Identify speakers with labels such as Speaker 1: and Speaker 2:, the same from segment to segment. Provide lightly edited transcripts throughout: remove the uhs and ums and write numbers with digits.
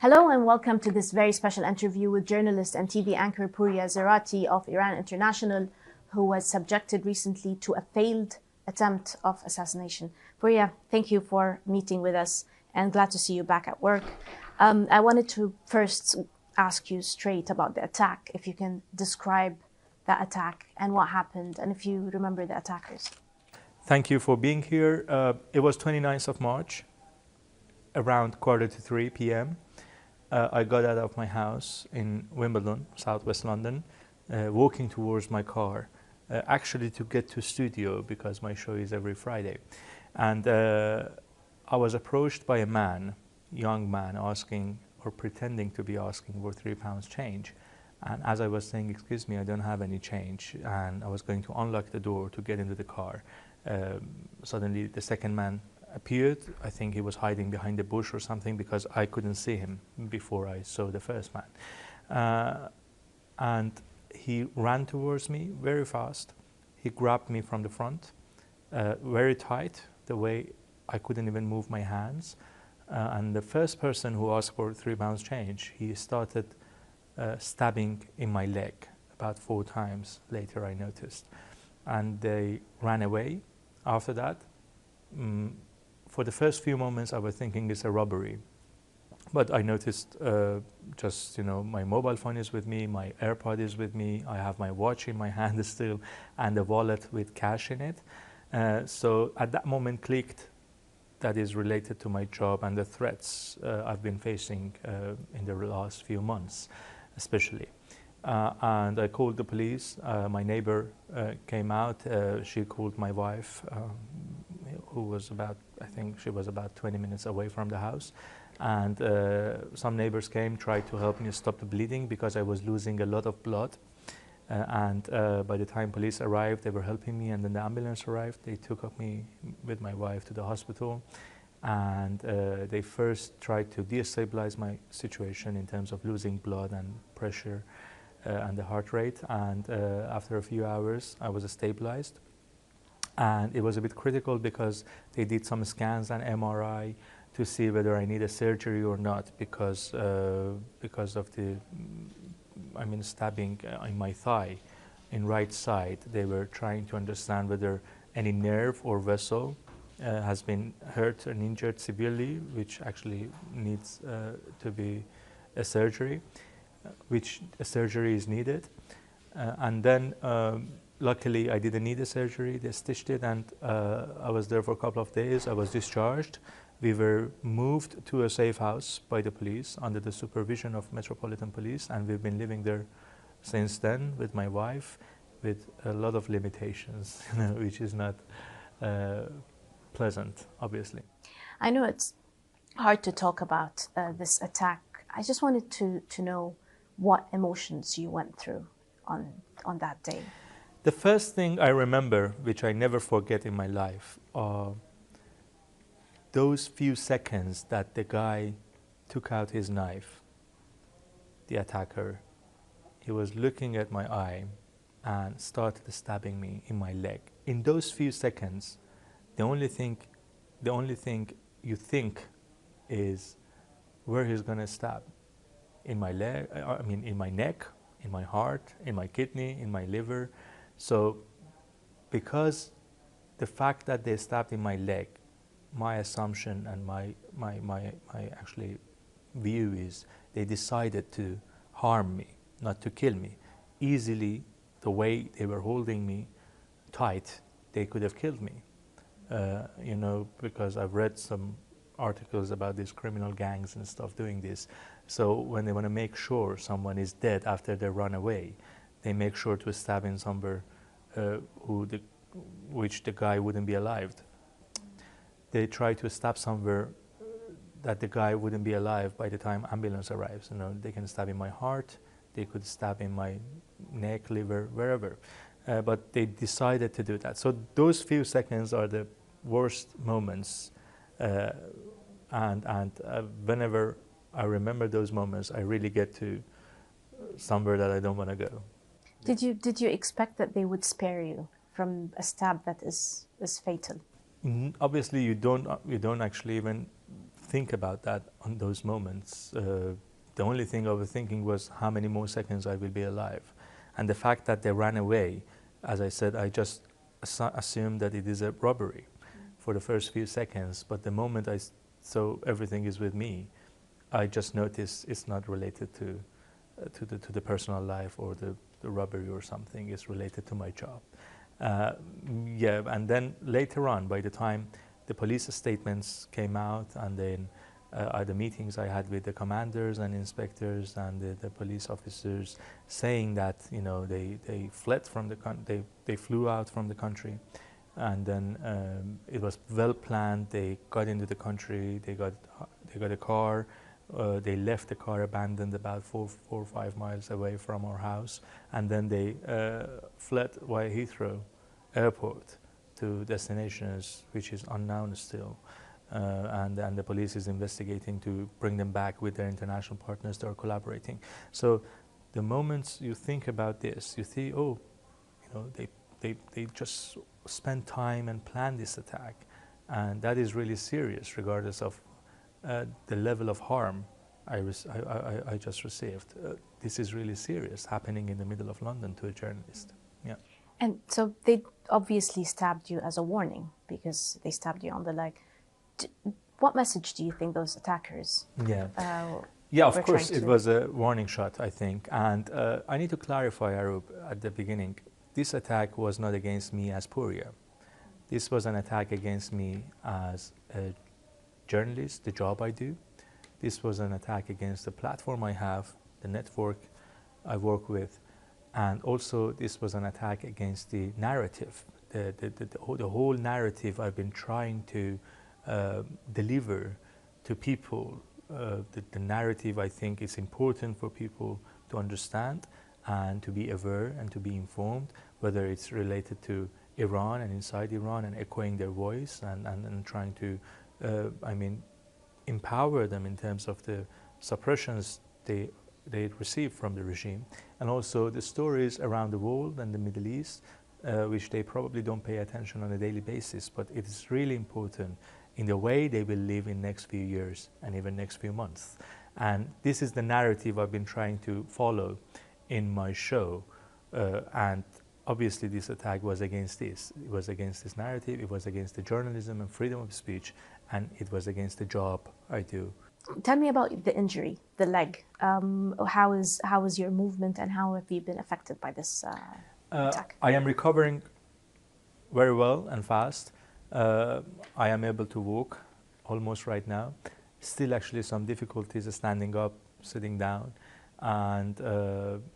Speaker 1: Hello and welcome to this very special interview with journalist and TV anchor Pouria Zeraati of Iran International, who was subjected recently to a failed attempt of assassination. Pouria, thank you for meeting with us and glad to see you back at work. I wanted to first ask you straight about the attack, if you can describe that attack and what happened, and if you remember the attackers.
Speaker 2: Thank you for being here. It was 29th of March, around 2:45 p.m. I got out of my house in Wimbledon, southwest London, walking towards my car, actually to get to studio because my show is every Friday. And I was approached by a man, young man, asking or pretending to be asking for £3 change. And as I was saying, excuse me, I don't have any change, and I was going to unlock the door to get into the car, suddenly the second man appeared. I think he was hiding behind a bush or something because I couldn't see him before I saw the first man. And he ran towards me very fast. He grabbed me from the front, very tight, the way I couldn't even move my hands. And the first person who asked for £3 change, he started stabbing in my leg about 4 times. Later I noticed. And they ran away after that. For the first few moments I was thinking it's a robbery, but I noticed just, my mobile phone is with me, my AirPod is with me, I have my watch in my hand still, and a wallet with cash in it. So at that moment clicked that is related to my job and the threats I've been facing in the last few months especially. And I called the police. My neighbor came out. She called my wife, who was I think she was about 20 minutes away from the house. And some neighbors came, tried to help me stop the bleeding because I was losing a lot of blood. And by the time police arrived, they were helping me, and then the ambulance arrived. They took me with my wife to the hospital. And they first tried to destabilize my situation in terms of losing blood and pressure and the heart rate. And after a few hours, I was stabilized. And it was a bit critical because they did some scans and MRI to see whether I need a surgery or not because of the stabbing in my thigh, in right side. They were trying to understand whether any nerve or vessel has been hurt and injured severely, which actually needs to be a surgery, which a surgery is needed. And then luckily I didn't need a surgery. They stitched it, and I was there for a couple of days. I was discharged. We were moved to a safe house by the police under the supervision of Metropolitan Police, and we've been living there since then with my wife, with a lot of limitations, which is not pleasant, obviously.
Speaker 1: I know it's hard to talk about this attack. I just wanted to know what emotions you went through on that day.
Speaker 2: The first thing I remember, which I never forget in my life, are those few seconds that the guy took out his knife, the attacker. He was looking at my eye and started stabbing me in my leg. In those few seconds, the only thing you think is where he's gonna stab. In my leg, in my neck, in my heart, in my kidney, in my liver. So because the fact that they stabbed in my leg, my assumption and my actually view is they decided to harm me, not to kill me. Easily, the way they were holding me tight, they could have killed me. Because I've read some articles about these criminal gangs and stuff doing this. So when they want to make sure someone is dead after they run away, they make sure to stab in somewhere which the guy wouldn't be alive. They try to stab somewhere that the guy wouldn't be alive by the time ambulance arrives. They can stab in my heart, they could stab in my neck, liver, wherever. But they decided to do that. So those few seconds are the worst moments. And whenever I remember those moments, I really get to somewhere that I don't want to go.
Speaker 1: Did you expect that they would spare you from a stab that is fatal?
Speaker 2: Obviously, you don't actually even think about that on those moments. The only thing I was thinking was how many more seconds I will be alive. And the fact that they ran away, as I said, I just assumed that it is a robbery for the first few seconds. But the moment I saw everything is with me, I just noticed it's not related to the personal life or the robbery or something. It's related to my job. Yeah, and then later on, by the time the police statements came out, and then the meetings I had with the commanders and inspectors and the police officers, saying that they fled from the they flew out from the country, and then it was well planned. They got into the country. They got a car. They left the car abandoned about 4 or 5 miles away from our house, and then they fled via Heathrow Airport to destinations which is unknown still, and the police is investigating to bring them back with their international partners that are collaborating. So the moments you think about this, you see, oh, they just spent time and planned this attack, and that is really serious, regardless of the level of harm I just received. This is really serious, happening in the middle of London to a journalist. Yeah.
Speaker 1: And so they obviously stabbed you as a warning, because they stabbed you on the leg. What message do you think those attackers?
Speaker 2: Yeah, of course, it was a warning shot, I think. And I need to clarify, Arub, at the beginning, this attack was not against me as Pouria. This was an attack against me as a journalist, the job I do. This was an attack against the platform I have, the network I work with. And also, this was an attack against the narrative, the whole narrative I've been trying to deliver to people. The narrative, I think, is important for people to understand and to be aware and to be informed, whether it's related to Iran and inside Iran and echoing their voice and trying to, empower them in terms of the suppressions they receive from the regime, and also the stories around the world and the Middle East, which they probably don't pay attention on a daily basis, but it is really important in the way they will live in next few years and even next few months. And this is the narrative I've been trying to follow in my show, and obviously this attack was against this. It was against this narrative, it was against the journalism and freedom of speech, and it was against the job I do.
Speaker 1: Tell me about the injury, the leg. How is your movement, and how have you been affected by this attack?
Speaker 2: I am recovering very well and fast. I am able to walk almost right now. Still actually some difficulties standing up, sitting down, and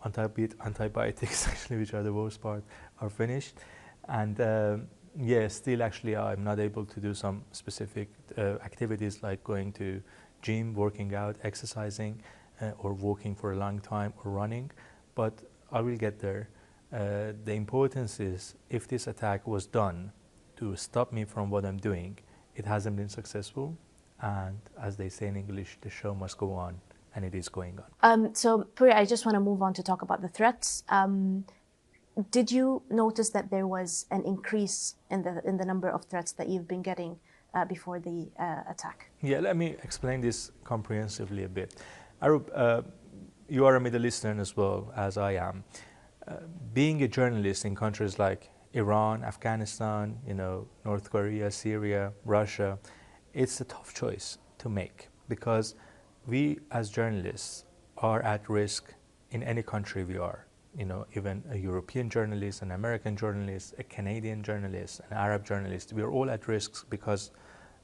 Speaker 2: antibiotics actually, which are the worst part, are finished. And yeah, still actually I'm not able to do some specific activities like going to gym, working out, exercising, or walking for a long time, or running, but I will get there. The importance is, if this attack was done to stop me from what I'm doing, it hasn't been successful, and as they say in English, the show must go on, and it is going on.
Speaker 1: So Pouria, I just want to move on to talk about the threats. Did you notice that there was an increase in the number of threats that you've been getting before the attack?
Speaker 2: Yeah, let me explain this comprehensively a bit. Arub, you are a Middle Eastern as well as I am. Being a journalist in countries like Iran, Afghanistan, North Korea, Syria, Russia, it's a tough choice to make, because we as journalists are at risk in any country we are. Even a European journalist, an American journalist, a Canadian journalist, an Arab journalist, we are all at risk because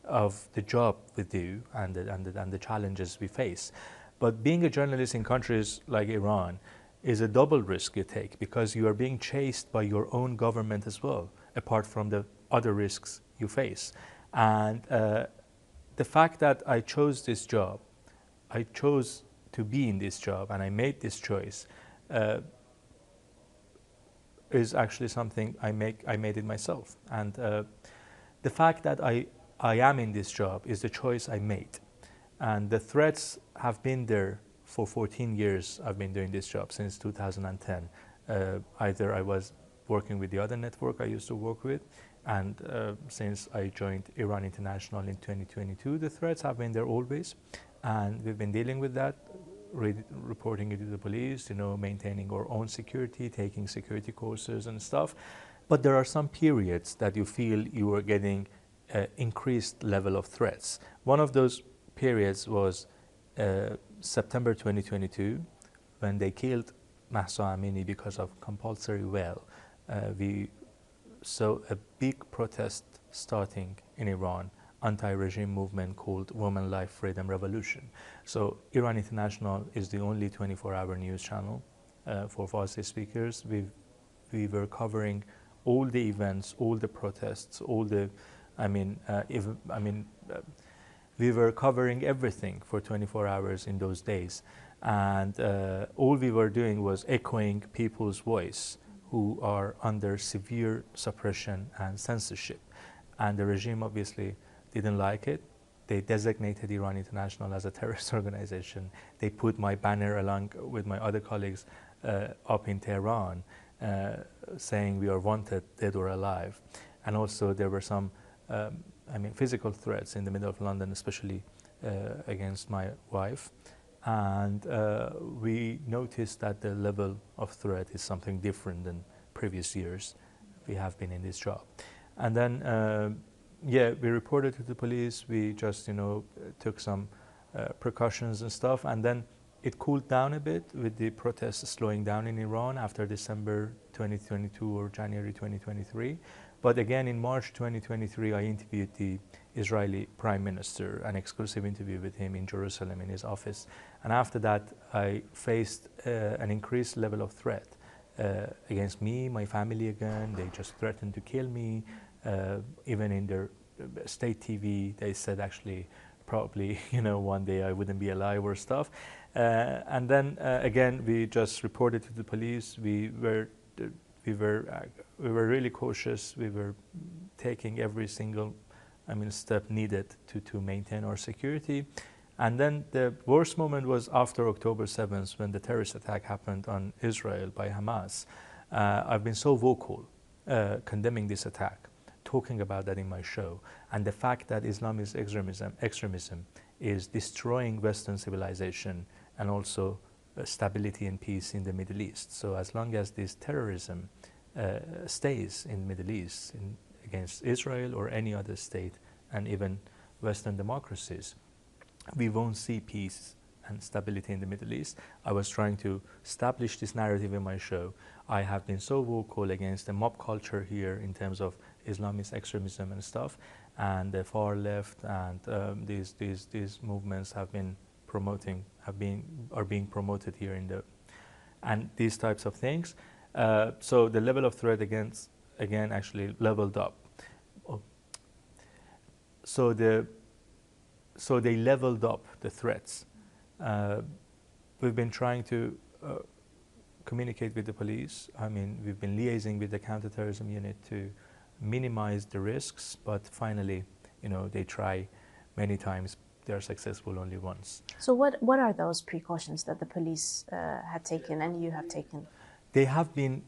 Speaker 2: of the job we do and the challenges we face. But being a journalist in countries like Iran is a double risk you take, because you are being chased by your own government as well, apart from the other risks you face. And the fact that I chose this job, I chose to be in this job, and I made this choice, is actually something I made it myself. And the fact that I am in this job is the choice I made. And the threats have been there for 14 years. I've been doing this job since 2010. Either I was working with the other network I used to work with, and since I joined Iran International in 2022, the threats have been there always, and we've been dealing with that, reporting it to the police, maintaining our own security, taking security courses and stuff. But there are some periods that you feel you are getting increased level of threats. One of those periods was September 2022, when they killed Mahsa Amini because of compulsory well. We saw a big protest starting in Iran, anti-regime movement called Women, Life, Freedom Revolution. So Iran International is the only 24-hour news channel for Farsi speakers. We were covering all the events, all the protests, we were covering everything for 24 hours in those days. And all we were doing was echoing people's voice who are under severe suppression and censorship. And the regime obviously didn't like it. They designated Iran International as a terrorist organization. They put my banner along with my other colleagues up in Tehran, saying we are wanted, dead or alive. And also there were some physical threats in the middle of London, especially against my wife. And we noticed that the level of threat is something different than previous years we have been in this job. And then, we reported to the police. We just, took some precautions and stuff. And then it cooled down a bit with the protests slowing down in Iran after December 2022 or January 2023. But again, in March 2023, I interviewed the Israeli Prime Minister, an exclusive interview with him in Jerusalem in his office. And after that, I faced an increased level of threat against me, my family again. They just threatened to kill me. Even in their state TV, they said actually probably, one day I wouldn't be alive or stuff. And then again, we just reported to the police. We were really cautious. We were taking every single, step needed to maintain our security. And then the worst moment was after October 7th, when the terrorist attack happened on Israel by Hamas. I've been so vocal condemning this attack, talking about that in my show, and the fact that Islamist extremism is destroying Western civilization and also stability and peace in the Middle East. So as long as this terrorism stays in the Middle East against Israel or any other state, and even Western democracies, we won't see peace and stability in the Middle East. I was trying to establish this narrative in my show. I have been so vocal against the mob culture here in terms of Islamist extremism and stuff, and the far left, and these movements are being promoted here and these types of things. So the level of threat again actually leveled up. So they leveled up the threats. We've been trying to communicate with the police. We've been liaising with the counterterrorism unit to minimize the risks, but finally, they try many times. They're successful only once.
Speaker 1: So what are those precautions that the police had taken and you have taken?
Speaker 2: They have been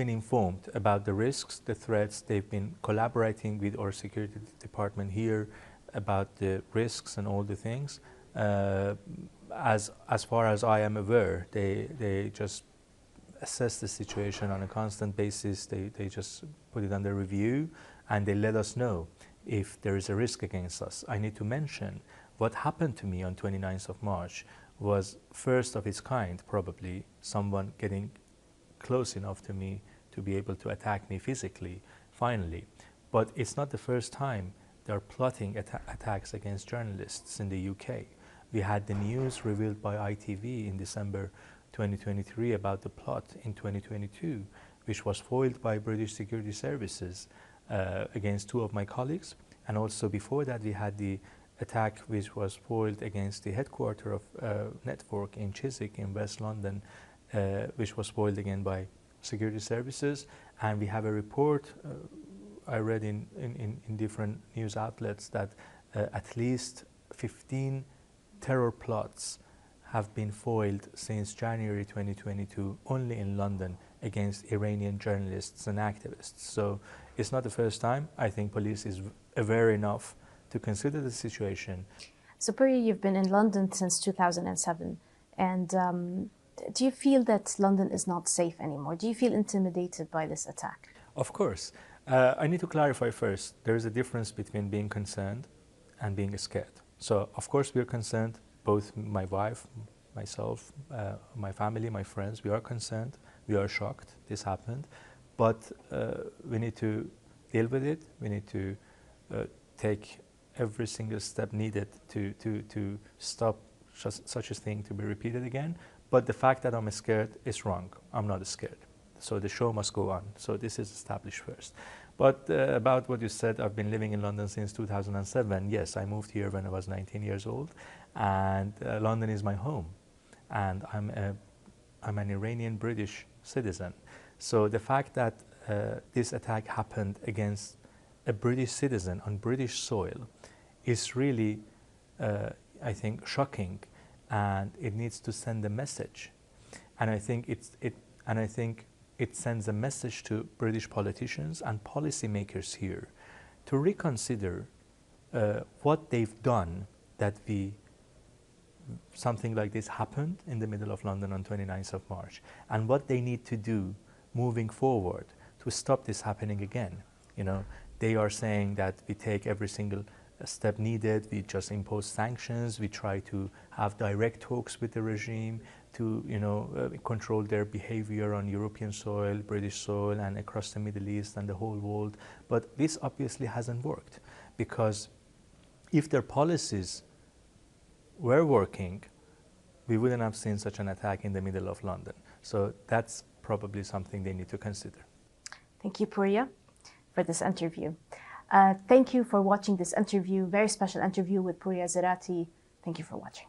Speaker 2: informed about the risks, the threats. They've been collaborating with our security department here about the risks and all the things. As far as I am aware, they just assess the situation on a constant basis. They just put it under review, and they let us know if there is a risk against us. I need to mention what happened to me on 29th of March was first of its kind, probably someone getting close enough to me to be able to attack me physically, finally. But it's not the first time they're plotting attacks against journalists in the UK. We had the news revealed by ITV in December 2023 about the plot in 2022, which was foiled by British security services against two of my colleagues. And also before that, we had the attack which was foiled against the headquarters of network in Chiswick in West London, which was foiled again by security services. And we have a report I read in different news outlets that at least 15 terror plots have been foiled since January 2022 only in London against Iranian journalists and activists. So It's not the first time. I think police is aware enough to consider the situation.
Speaker 1: So Pouria, you've been in London since 2007, and do you feel that London is not safe anymore? Do you feel intimidated by this attack?
Speaker 2: Of course. I need to clarify first, there is a difference between being concerned and being scared. So, of course, we are concerned, both my wife, myself, my family, my friends, we are concerned, we are shocked this happened, but we need to deal with it, we need to take every single step needed to stop such a thing to be repeated again. But the fact that I'm scared is wrong. I'm not scared. So the show must go on. So this is established first. But about what you said, I've been living in London since 2007. Yes, I moved here when I was 19 years old, and London is my home. And I'm an Iranian-British citizen. So the fact that this attack happened against a British citizen on British soil is really, I think, shocking, and it needs to send a message. And I think it sends a message to British politicians and policymakers here to reconsider what they've done that something like this happened in the middle of London on 29th of March, and what they need to do moving forward to stop this happening again. You know, they are saying that we take every single step needed, we just impose sanctions, we try to have direct talks with the regime to, control their behavior on European soil, British soil, and across the Middle East and the whole world. But this obviously hasn't worked, because if their policies were working, we wouldn't have seen such an attack in the middle of London. So that's probably something they need to consider.
Speaker 1: Thank you, Pouria, for this interview. Thank you for watching this interview, very special interview with Pouria Zeraati. Thank you for watching.